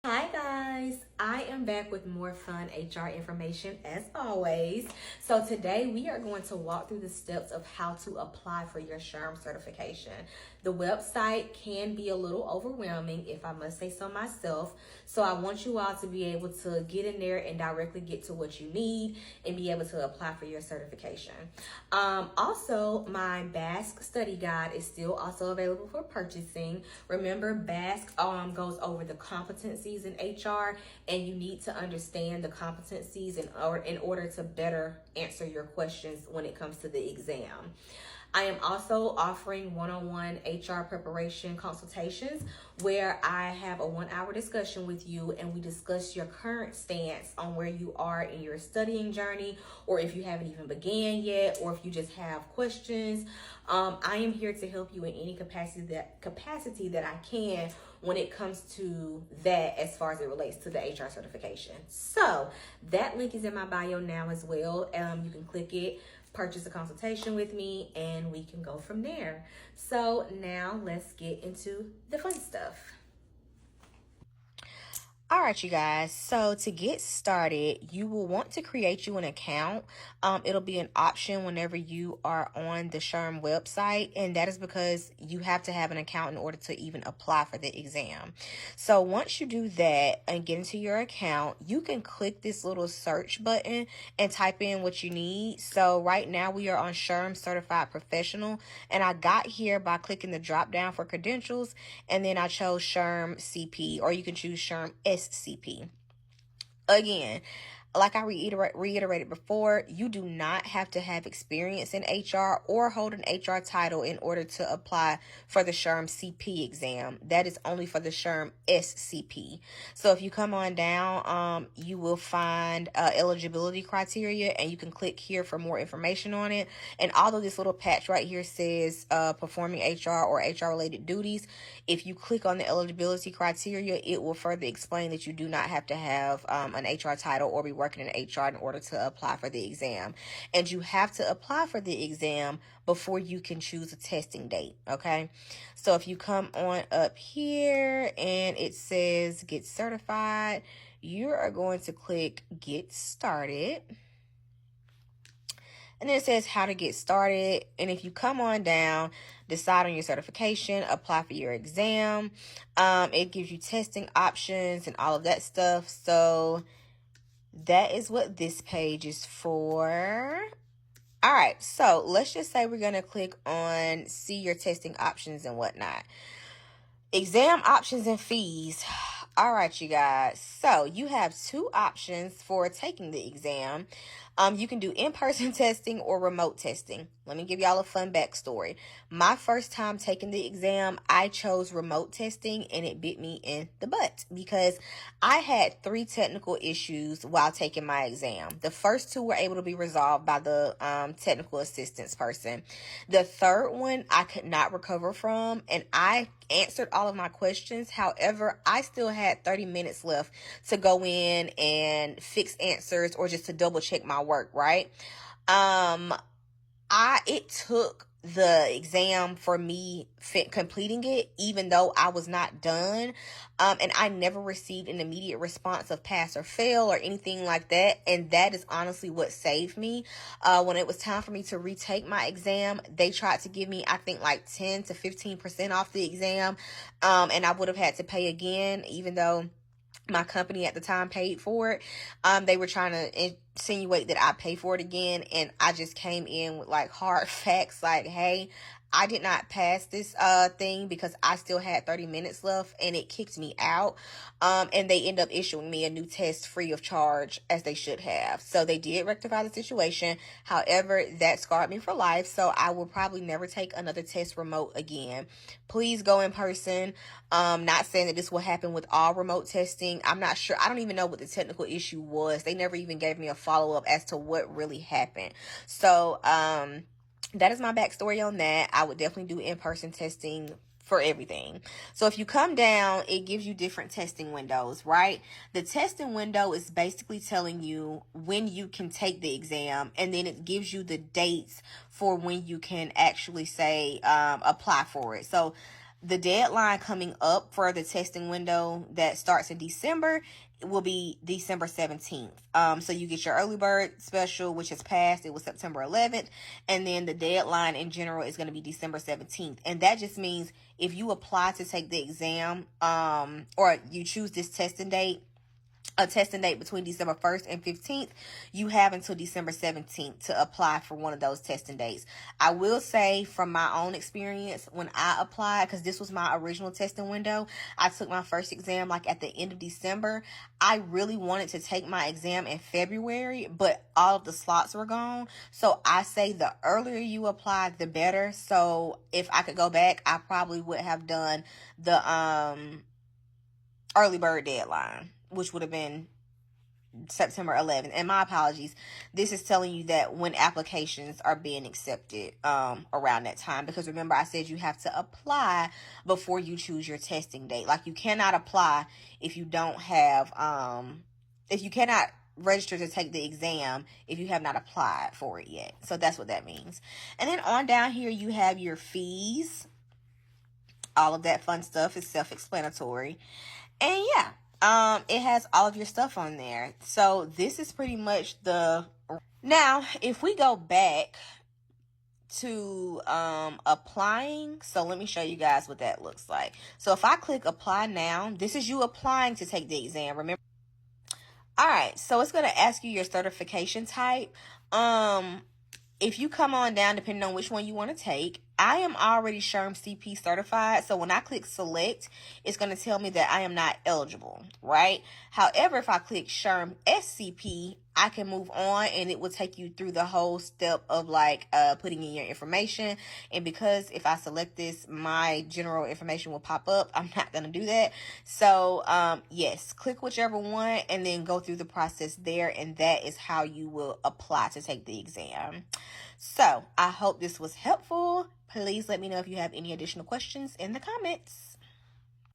Hi guys, I am back with more fun HR information as always. So today we are going to walk through the steps of how to apply for your SHRM certification. The website can be a little overwhelming, if I must say so myself. So I want you all to be able to get in there and directly get to what you need and be able to apply for your certification. Also, my Basque study guide is still also available for purchasing. Remember, Basque goes over the competencies in HR, and you need to understand the competencies in order to better answer your questions when it comes to the exam. I am also offering one-on-one HR preparation consultations where I have a 1 hour discussion with you and we discuss your current stance on where you are in your studying journey, or if you haven't even began yet, or if you just have questions. I am here to help you in any capacity that I can when it comes to that, as far as it relates to the HR certification. So that link is in my bio now as well. You can click it, purchase a consultation with me, and we can go from there. So now let's get into the fun stuff. All right, you guys. So to get started, you will want to create you an account. It'll be an option whenever you are on the SHRM website, and that is because you have to have an account in order to even apply for the exam. So once you do that and get into your account, you can click this little search button and type in what you need. So right now we are on SHRM Certified Professional, and I got here by clicking the drop down for credentials, and then I chose SHRM-CP, or you can choose SHRM-SCP. Again, like I reiterated before, you do not have to have experience in HR or hold an HR title in order to apply for the SHRM-CP exam. That is only for the SHRM-SCP. So if you come on down, you will find eligibility criteria, and you can click here for more information on it. And although this little patch right here says performing HR or HR related duties, if you click on the eligibility criteria, it will further explain that you do not have to have an HR title or be working in HR in order to apply for the exam. And you have to apply for the exam before you can choose a testing date. Okay. So if you come on up here and it says get certified, you are going to click get started. And then it says how to get started. And if you come on down, decide on your certification, apply for your exam. It gives you testing options and all of that stuff. So that is what this page is for. All right, so let's just say we're going to click on see your testing options and whatnot. Exam options and fees. All right, you guys. So you have two options for taking the exam. You can do in-person testing or remote testing. Let me give y'all a fun backstory. My first time taking the exam, I chose remote testing, and it bit me in the butt because I had 3 technical issues while taking my exam. The first 2 were able to be resolved by the technical assistance person. The third one I could not recover from, and I answered all of my questions. However, I still had 30 minutes left to go in and fix answers or just to double check my work, right? It took the exam for me completing it, even though I was not done. And I never received an immediate response of pass or fail or anything like that. And that is honestly what saved me. When it was time for me to retake my exam, they tried to give me, I think, like 10 to 15% off the exam. And I would have had to pay again, even though my company at the time paid for it. They were trying to insinuate that I pay for it again, and I just came in with like hard facts, like, hey, I did not pass this thing because I still had 30 minutes left, and it kicked me out. And they end up issuing me a new test free of charge, as they should have. So they did rectify the situation. However, that scarred me for life, so I will probably never take another test remote again. Please go in person. Not saying that this will happen with all remote testing. I'm not sure. I don't even know what the technical issue was. They never even gave me a follow-up as to what really happened. So, that is my backstory on that. I would definitely do in-person testing for everything. So if you come down, it gives you different testing windows, right? The testing window is basically telling you when you can take the exam, and then it gives you the dates for when you can actually say apply for it. So The deadline coming up for the testing window that starts in December will be December 17th. So you get your early bird special, which has passed. It was September 11th. And then the deadline in general is going to be December 17th. And that just means if you apply to take the exam, or you choose this testing date, a testing date between December 1st and 15th, you have until December 17th to apply for one of those testing dates. I will say from my own experience, when I applied, because this was my original testing window, I took my first exam like at the end of December. I really wanted to take my exam in February, but all of the slots were gone. So I say the earlier you apply, the better. So if I could go back, I probably would have done the early bird deadline, which would have been September 11th. And my apologies, this is telling you that when applications are being accepted around that time, because remember I said you have to apply before you choose your testing date. Like, you cannot apply if you don't have if you cannot register to take the exam if you have not applied for it yet. So that's what that means. And then on down here you have your fees. All of that fun stuff is self-explanatory. And yeah, it has all of your stuff on there. So this is pretty much now if we go back to applying, so let me show you guys what that looks like. So if I click apply now, this is you applying to take the exam. Remember, all right, so it's going to ask you your certification type. If you come on down, depending on which one you want to take, I am already SHRM-CP certified. So when I click select, it's going to tell me that I am not eligible, right? However, if I click SHRM-SCP, I can move on and it will take you through the whole step of like putting in your information. And because if I select this, my general information will pop up, I'm not going to do that. So yes, click whichever one and then go through the process there. And that is how you will apply to take the exam. So I hope this was helpful. Please let me know if you have any additional questions in the comments.